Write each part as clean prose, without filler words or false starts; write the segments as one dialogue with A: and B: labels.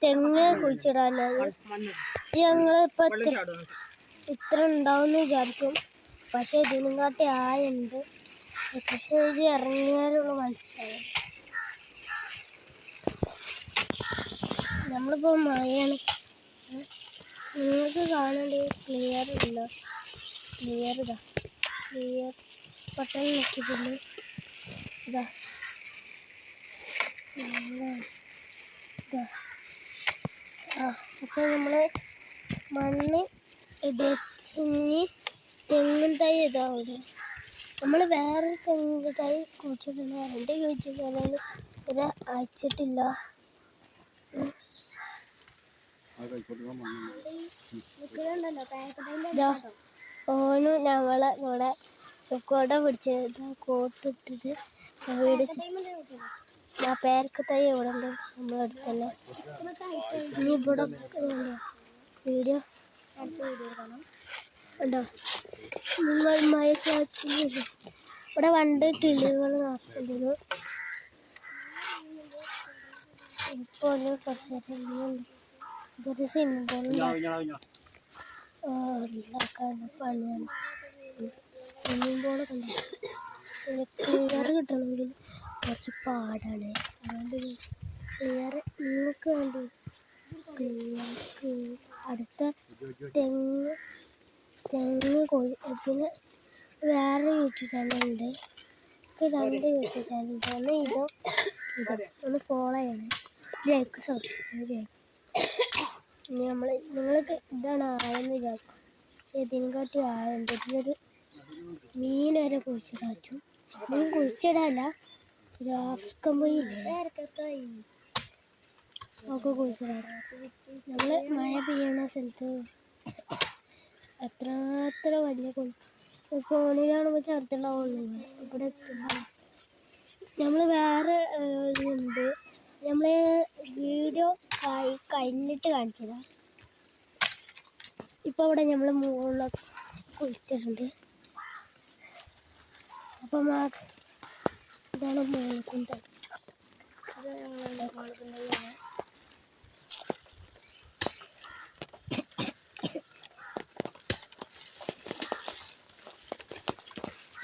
A: തെങ്ങ് കുഴിച്ചിടാനുള്ളത്. ഞങ്ങളിപ്പോൾ ഇത്ര ഉണ്ടാവുമെന്ന് വിചാരിക്കും, പക്ഷേ ഇതിനും കാട്ടി ആയുണ്ട്. പക്ഷേ ഇത് ഇറങ്ങിയാലുള്ള മനസ്സിലാവും. നമ്മളിപ്പോൾ മഴയാണ്, നിങ്ങൾക്ക് കാണേണ്ട ക്ലിയർ ഇല്ല. ക്ലിയർ ബട്ടൺ നോക്കിയിട്ടുണ്ട്. ഇതാ അപ്പോൾ നമ്മൾ മണ്ണ് ഇടച്ചിന് തെങ്ങിൻ തൈ ഇതാ അവിടെ. നമ്മൾ വേറെ തെങ്ങിൻ തൈ കുഴിച്ചിട്ടില്ല, എൻ്റെ കുഴിച്ചിട്ടാലും ഇത് അയച്ചിട്ടില്ല. ഓനും ഞങ്ങളെ കൂടെ കുട പിടിച്ച് കോട്ടിട്ടിട്ട് പേരക്ക തൈ ഇവിടെ ഉണ്ട് നമ്മളടുത്ത് തന്നെ. ഇനി ഇവിടെ വീഡിയോ ഉണ്ടോ നിങ്ങൾ മയക്കാറ്റില്ല. ഇവിടെ പണ്ട് കിളികൾ നിറച്ചിരുന്നു. ഇപ്പോൾ കുറച്ച് ഇതൊരു സ്വിമ്മിംഗ് പൂൾ ഉണ്ടാക്കാൻ പണിയാണ്. സ്വിമ്മിംഗ് പൂളൊക്കെ ഉണ്ട്. ക്ലിയർ കിട്ടണമെങ്കിൽ കുറച്ച് പാടാണ്. അതുകൊണ്ട് ക്ലിയർ നിങ്ങൾക്ക് വേണ്ടി ക്ലിയർക്ക് അടുത്ത തെങ്ങ് പിന്നെ വേറെ യൂട്യൂബ് ചാനലുണ്ട്. എനിക്ക് 2 യൂട്യൂബ് ചാനലുണ്ട്. ഒന്ന് ഇതും ഒന്ന് ഫോളോ ചെയ്യണം, ലൈക്ക് സബ്സ്ക്രൈബ് ചെയ്യണം. ഇനി നിങ്ങൾക്ക് ഇതാണ് ആയെന്ന് വിചാരിക്കും, പക്ഷേ ഇതിനും കാട്ടി ആയുണ്ട്. ഇതിലൊരു മീൻ വരെ കുഴിച്ചിടാച്ചു. മീൻ കുഴിച്ചിടാല്ല, ഒരു ആഫ്രിക്കൻ പോയില്ലേ ഒക്കെ കുഴിച്ചിടാച്ചു. നമ്മൾ മഴ പെയ്യണ സ്ഥലത്ത് എത്ര വലിയ ഫോണിലാണുമ്പോൾ ചെറുതുണ്ടാവുള്ളൂ, ഇവിടെ എത്തുമ്പോൾ. നമ്മൾ വേറെ ഇതുണ്ട്, നമ്മൾ വീഡിയോ കഴിഞ്ഞിട്ട് കാണിച്ചതാ. ഇപ്പോൾ അവിടെ നമ്മൾ മുകളിലൊക്കെ കുഴിച്ചിട്ടുണ്ട്. അപ്പം ഇതാണ് മുകളിൽ തൈ. അത് ഞങ്ങളുടെ മുകളിൽ തൈയാണ്.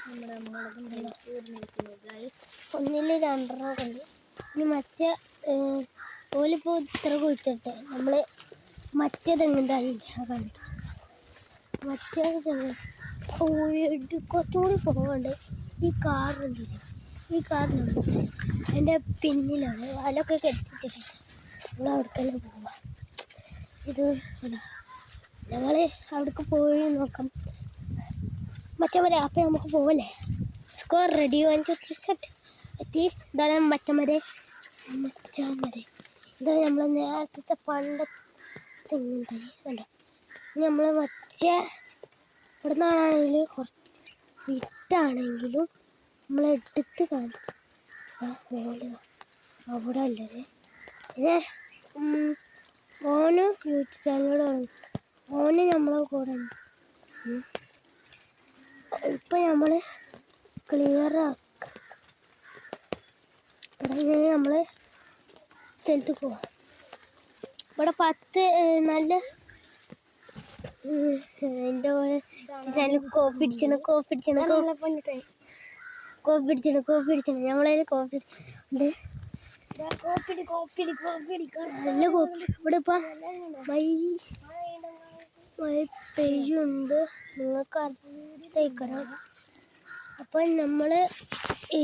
A: നമ്മുടെ മുളകും ഒന്നിൽ 2 ഉണ്ട്. ഇനി മറ്റേ ഓലിപ്പോൾ ഇത്ര കുഴിച്ചിട്ട് നമ്മൾ മറ്റേ തെങ്ങിൻ തൈയില്ല കണ്ടു. മറ്റേ തെങ്ങ് കുറച്ചുകൂടി പോകാണ്ട് ഈ കാറുണ്ട്. ഈ കാറിനുണ്ട് അതിൻ്റെ പിന്നിലാണ് വലൊക്കെ കെട്ടിച്ചിട്ട് നമ്മൾ അവിടേക്കല്ലേ പോവാം. ഇത് ഞങ്ങൾ അവിടേക്ക് പോയി നോക്കാം. മറ്റേ അപ്പം നമുക്ക് പോവല്ലേ. സ്കോർ റെഡി 1 2 3 സെറ്റ് എത്തി. ഇതാണ് മറ്റേ ഇതാണ് നമ്മൾ നേരത്തെ പണ്ട് തെങ്ങിൻ തൈ കണ്ടോ. നമ്മൾ മറ്റേ ഇവിടെ നിന്നാണെങ്കിൽ കുറച്ച് വിട്ടാണെങ്കിലും നമ്മളെടുത്ത് കാണിച്ചു അവിടെ ഉള്ളത്. പിന്നെ ഓന് യൂട്യൂബ് ചാനലുകൾ ഓന് നമ്മളെ കൂടെ ഉണ്ട്. ഇപ്പം നമ്മൾ ക്ലിയർ ആക്കുക. ഇവിടെ നമ്മൾ സ്ഥലത്ത് പോവാം. ഇവിടെ 10 നല്ല എൻ്റെ കോപ്പി അടിച്ചണം നമ്മളതിൽ കോപ്പി അടിച്ചിട്ടുണ്ട്. നല്ല കോപ്പി. ഇവിടെ ഇപ്പം മഴ പെയ്യുണ്ട്, നിങ്ങൾക്ക് അറിയിക്കണം. അപ്പം നമ്മൾ ഈ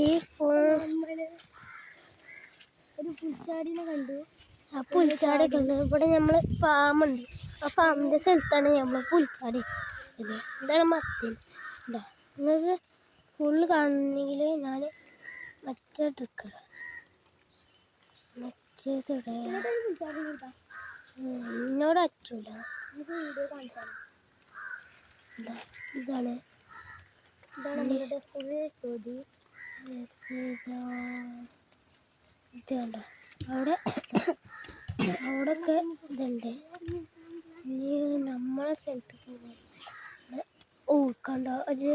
A: ഒരു പുൽച്ചാടിനെ കണ്ടു. ആ പുൽച്ചാടി കണ്ടു. ഇവിടെ നമ്മൾ ഫാമുണ്ട്, ആ ഫാമിൻ്റെ സ്ഥലത്താണ് നമ്മൾ പുൽച്ചാടി. പിന്നെ എന്താണ് മത്തൻ ഉണ്ടോ. നിങ്ങൾക്ക് ഫുള്ള് കാണണമെങ്കിൽ ഞാൻ മറ്റേ ട്രിക്കിടാം. എന്നോട് അച്ചൂല. ഇതാണ് നമ്മുടെ ഫുൾ തൊടി. ഇത് കണ്ടോ അവിടെയൊക്കെ ഇതുണ്ട്. ഇനി നമ്മളെ സ്ഥലത്തേക്ക് കണ്ടോ ഒരു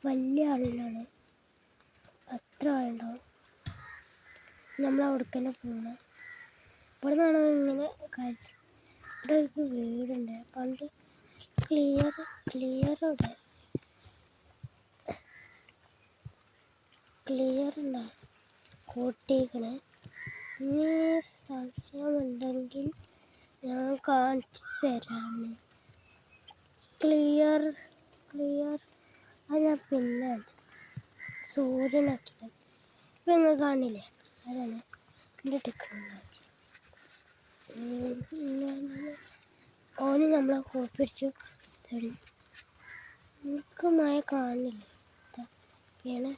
A: വലിയ ആളിലാണ്. അത്ര ആളുണ്ടാവും. നമ്മളവിടേക്ക് തന്നെ പോകണം. ഇവിടെ നിന്നാണ് ഇങ്ങനെ കാര്യം. ഇവിടെ ഒരു വീടുണ്ട് പണ്ട് ക്ലിയർ ഉണ്ടാ കൂട്ടിക്കണേ. ഇനി സംശയമുണ്ടെങ്കിൽ ഞാൻ കാണിച്ചു തരാം. ക്ലിയർ അത് ഞാൻ പിന്നെ സൂര്യനാക്കില്ല. ഇപ്പം നിങ്ങൾ കാണില്ലേ, അതാണ് എൻ്റെ ടെക്നോളജി. ഓന് നമ്മളെ കോപ്പിടിച്ചു തരും. എനിക്ക് മഴ കാണില്ല. ഇതാണ്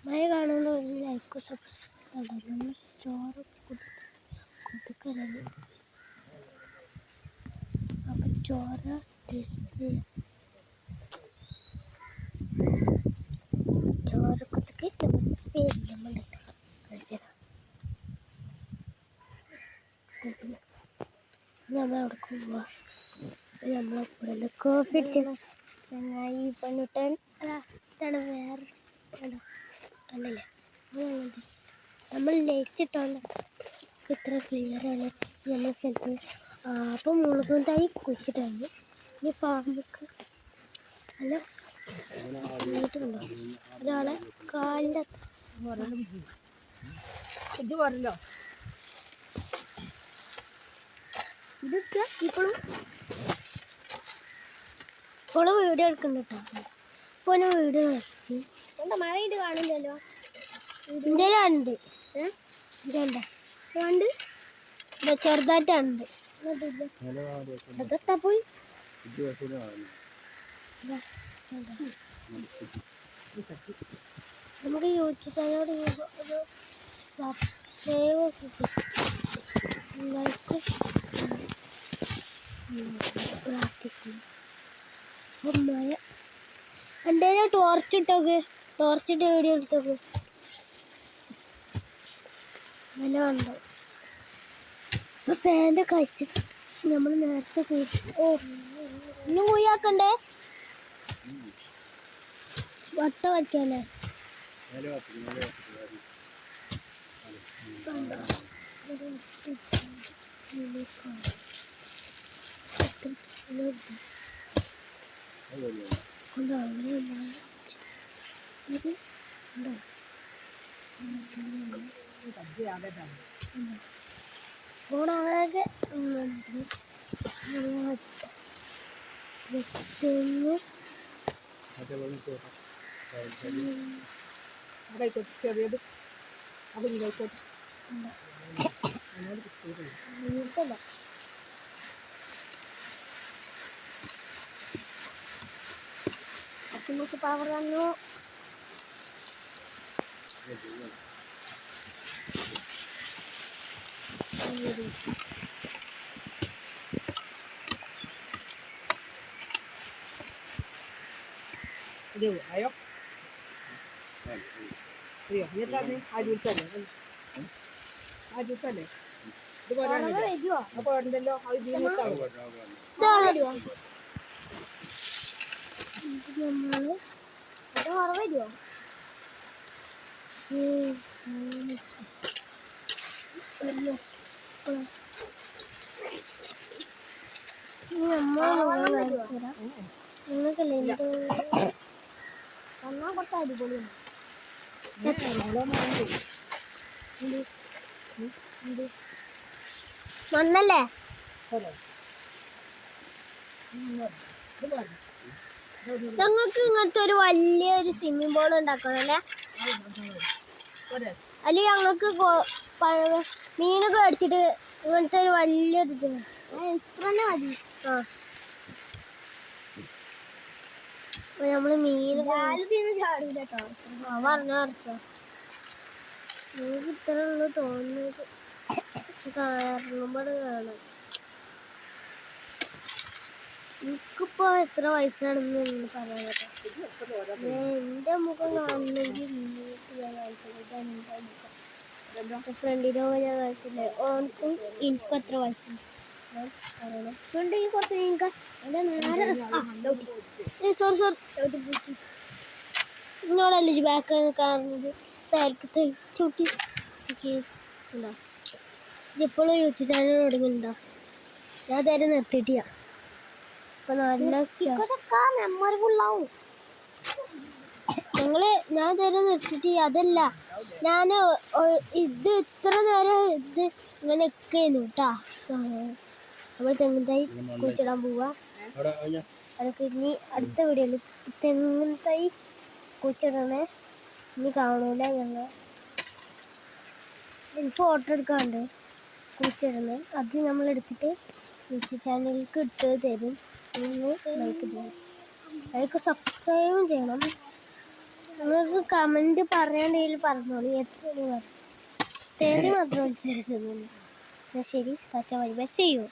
A: മഴ കാണുന്ന ഒരു ലൈക്ക് സബ്സ്ക്രൈബ് നമ്മൾ ചോറ് കൊടുക്കണം. അപ്പം ചോറ് കുത്തിക്ക് നമ്മൾ നമ്മളവിടെ പോവാ. നമ്മളെ കൂടെ കോഫി അടിച്ച ചങ്ങായി പെണ്ണിട്ടൻ ഇതാണ്. വേറെ കണ്ടില്ലേ, നമ്മൾ ലയിച്ചിട്ടാണ് ഇത്ര ക്ലിയറാണ് നമ്മുടെ സ്ഥലത്ത്. അപ്പം മുളകും തൈ കുഴിച്ചിട്ടാണ്. ഇനി പാമ്പൊക്കെ നല്ല നീട്ടുണ്ടോ ഒരാളെ കാലിൻ്റെ ഇത് പറഞ്ഞല്ലോ. ഇതൊക്കെ ഇപ്പോഴും വീഡിയോ എടുക്കുന്നുണ്ട് കേട്ടോ. ഇപ്പോൾ ഞാൻ വീഡിയോ നിർത്തി. എന്താ മഴയിട്ട് കാണില്ലല്ലോ. ഇന്ത്യയിലുണ്ട് ഉണ്ട് ചെറുതായിട്ടുണ്ട്. അതെത്താ പോയി നമുക്ക് യൂട്യൂബ് ചാനലോട് ഒരു സബ്സ്ക്രൈബ് ലൈക്ക് പ്രാർത്ഥിക്കുന്നു. അപ്പം മഴ എൻ്റെ ടോർച്ചിട്ട് വീഡിയോ എടുത്തോക്ക് നല്ല കണ്ടോ. ഇപ്പം പാൻ്റെ കഴിച്ചിട്ട് നമ്മൾ നേരത്തെ കുഴിച്ചു. ഇന്നും കുഴിയാക്കണ്ടേ, വട്ട വയ്ക്കാനേ. ഓണാകെ ചെറിയത് അച്ഛനൊക്കെ പവർ വന്നു.
B: ayo iya ini tadi aju sana itu kau orang ni apa orang dulu kau ini tahu
A: ada orang video കുറച്ച് അടിപൊളിയാണ്. മണ്ണല്ലേ ഞങ്ങൾക്ക് ഇങ്ങനത്തെ ഒരു വലിയൊരു സ്വിമ്മിംഗ് പൂൾ ഉണ്ടാക്കണം അല്ലേ. അല്ലെങ്കിൽ ഞങ്ങൾക്ക് മീനൊക്കെ അടിച്ചിട്ട് ഇങ്ങനത്തെ ഒരു വലിയൊരു ഇത് ഇത്ര തന്നെ മതി. നമ്മള് മീൻ ചാടില്ല കേട്ടോ. പറഞ്ഞോ നിങ്ങൾക്ക് ഇത്ര ഉള്ളു തോന്നുന്നത്. ഇറങ്ങുമ്പോൾ കാണാം. എനിക്കിപ്പോ എത്ര വയസ്സാണെന്ന് പറയാൻ കേട്ടോ. എൻ്റെ മുഖം കാണണമെങ്കിൽ ഞാൻ കാണിച്ചത്. ഇതെൻ്റെ മുഖം. ഫ്രണ്ടിനോ ഞാൻ വയസ്സില്ല ഓനക്കും എനിക്കും എത്ര വയസ്സുണ്ട് ഫ്രണ്ട് ഈ കുറച്ച് നീക്ക സോറി ഇന്നോടല്ലേ ബാക്ക് കാണുന്നത് ബാക്ക് ചൂട്ടി ഉണ്ടോ ഇപ്പോഴും യൂട്യൂബ് ചാനൽ തുടങ്ങുന്നുണ്ടോ ഞാൻ തരം നിർത്തിയിട്ടില്ല അപ്പൊ നല്ല മെമ്മറബിളാവും ഞാൻ തരം നിർത്തിയിട്ട് അതല്ല ഞാൻ ഇത് ഇത്ര നേരം ഇത് ഇങ്ങനെ ഒക്കെയായിരുന്നു കേട്ടാ നമ്മൾ തെങ്ങിൻ തൈ കുഴിച്ചിടാൻ പോവാ അതൊക്കെ ഇനി അടുത്ത വീഡിയോയിൽ തെങ്ങിൻ തൈ കുഴിച്ചിടണേ ഇനി കാണൂല ഞങ്ങൾ ഫോട്ടോ എടുക്കാണ്ട് കുഴിച്ചിടണേ അത് നമ്മൾ എടുത്തിട്ട് യൂട്യൂബ് ചാനലിലേക്ക് ഇട്ട് തരും ലൈക്ക് തരും ലൈക്ക് സബ്സ്ക്രൈബും ചെയ്യണം നിങ്ങൾക്ക് കമൻറ്റ് പറയണമെങ്കിൽ പറഞ്ഞോളൂ എത്ര പറയും തേടി മാത്രം വിളിച്ചെടുത്തുള്ളൂ എന്നാൽ ശരി ടാറ്റ ബൈ ബൈ ചെയ്യൂ